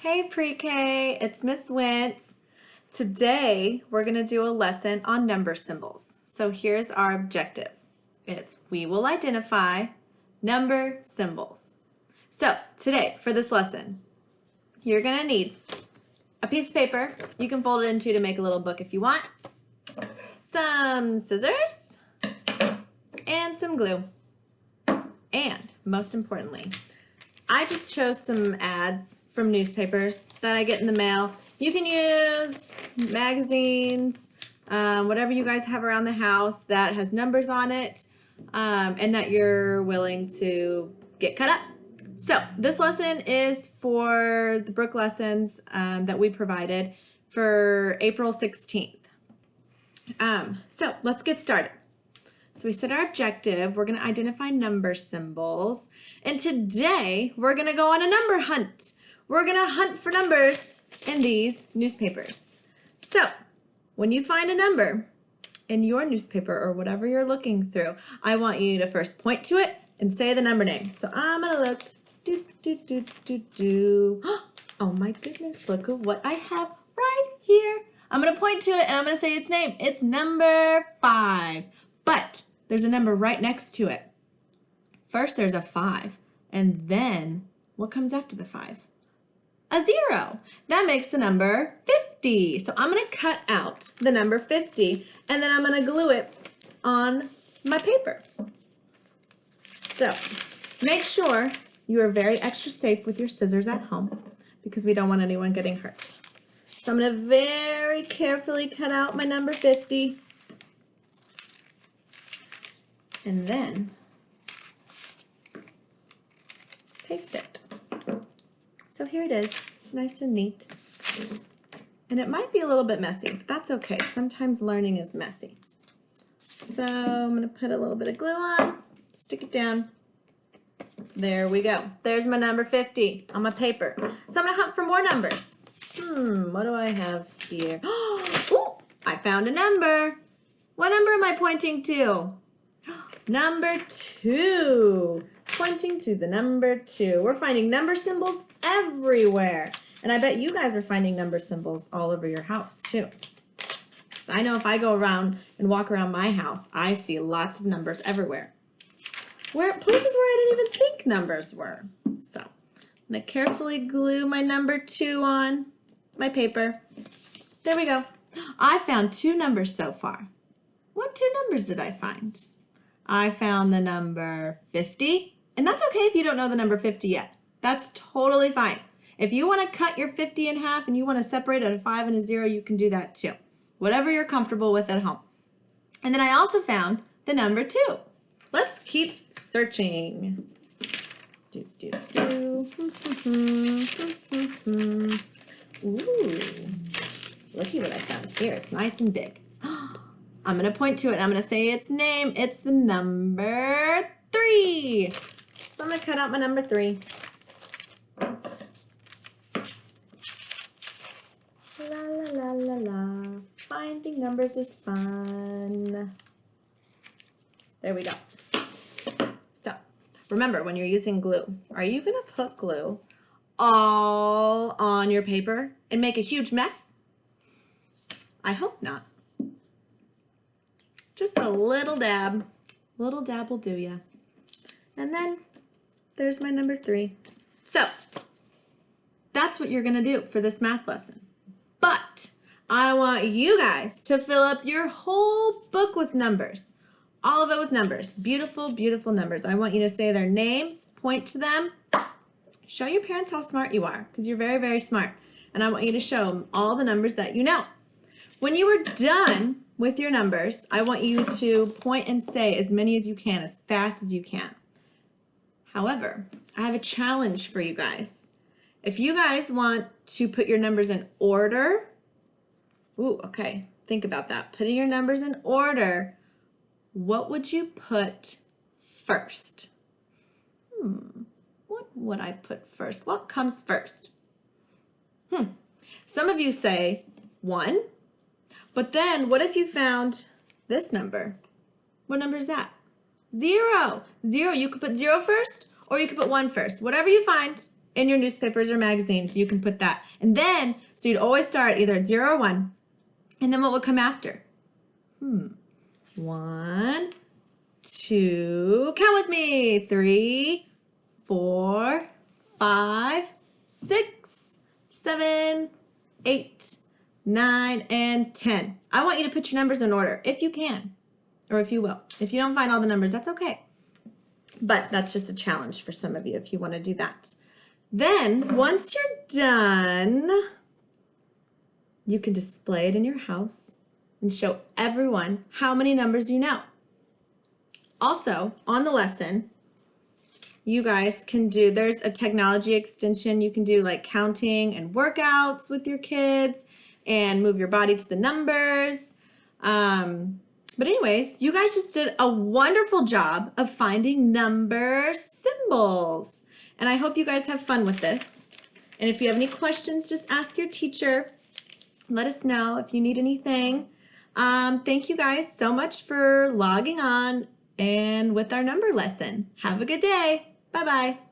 Hey Pre-K, it's Miss Wendt. Today we're going to do a lesson on number symbols. So here's our objective. We will identify number symbols. So today for this lesson, you're going to need a piece of paper. You can fold it in two to make a little book if you want. Some scissors and some glue. And most importantly, I just chose some ads from newspapers that I get in the mail. You can use magazines, whatever you guys have around the house that has numbers on it and that you're willing to get cut up. So this lesson is for the Brook lessons that we provided for April 16th. So let's get started. So we set our objective. We're going to identify number symbols. And today we're going to go on a number hunt. We're going to hunt for numbers in these newspapers. So when you find a number in your newspaper or whatever you're looking through, I want you to first point to it and say the number name. So I'm going to look. Oh my goodness, look at what I have right here. I'm going to point to it and I'm going to say its name. It's number 5. But there's a number right next to it. First there's a 5, and then what comes after the 5? A 0. That makes the number 50. So I'm going to cut out the number 50, and then I'm going to glue it on my paper. So make sure you are very extra safe with your scissors at home because we don't want anyone getting hurt. So I'm going to very carefully cut out my number 50. And then paste it. So here it is, nice and neat. And it might be a little bit messy, but that's okay. Sometimes learning is messy. So I'm going to put a little bit of glue on, stick it down. There we go. There's my number 50 on my paper. So I'm going to hunt for more numbers. What do I have here? Oh, I found a number. What number am I pointing to? Number 2, pointing to the number 2. We're finding number symbols everywhere. And I bet you guys are finding number symbols all over your house too. So I know if I go around and walk around my house, I see lots of numbers everywhere. Places where I didn't even think numbers were. So I'm going to carefully glue my number 2 on my paper. There we go. I found 2 numbers so far. What 2 numbers did I find? I found the number 50, and that's okay if you don't know the number 50 yet. That's totally fine. If you want to cut your 50 in half and you want to separate a 5 and a 0, you can do that too. Whatever you're comfortable with at home. And then I also found the number 2. Let's keep searching. Ooh, looky what I found here. It's nice and big. I'm going to point to it and I'm going to say its name. It's the number 3. So I'm going to cut out my number 3. La la la la la. Finding numbers is fun. There we go. So remember, when you're using glue, are you going to put glue all on your paper and make a huge mess? I hope not. Just a little dab. Little dab will do ya. And then there's my number 3. So that's what you're going to do for this math lesson. But I want you guys to fill up your whole book with numbers. All of it with numbers. Beautiful, beautiful numbers. I want you to say their names, point to them. Show your parents how smart you are because you're very, very smart. And I want you to show them all the numbers that you know. When you are done with your numbers, I want you to point and say as many as you can, as fast as you can. However, I have a challenge for you guys. If you guys want to put your numbers in order, okay, think about that. Putting your numbers in order, what would you put first? What would I put first? What comes first? Some of you say 1. But then, what if you found this number? What number is that? 0. 0. You could put 0 first, or you could put 1 first. Whatever you find, in your newspapers or magazines, you can put that. And then, so you'd always start either at 0 or 1. And then what would come after? 1, 2, count with me. 3, 4, 5, 6, 7, 8, 9, and 10. I want you to put your numbers in order, if you can, or if you will. If you don't find all the numbers, that's okay. But that's just a challenge for some of you if you want to do that. Then, once you're done, you can display it in your house and show everyone how many numbers you know. Also, on the lesson, you guys can do, there's a technology extension. You can do like counting and workouts with your kids and move your body to the numbers. But anyways, you guys just did a wonderful job of finding number symbols. And I hope you guys have fun with this. And if you have any questions, just ask your teacher. Let us know if you need anything. Thank you guys so much for logging on and with our number lesson. Have a good day. Bye-bye.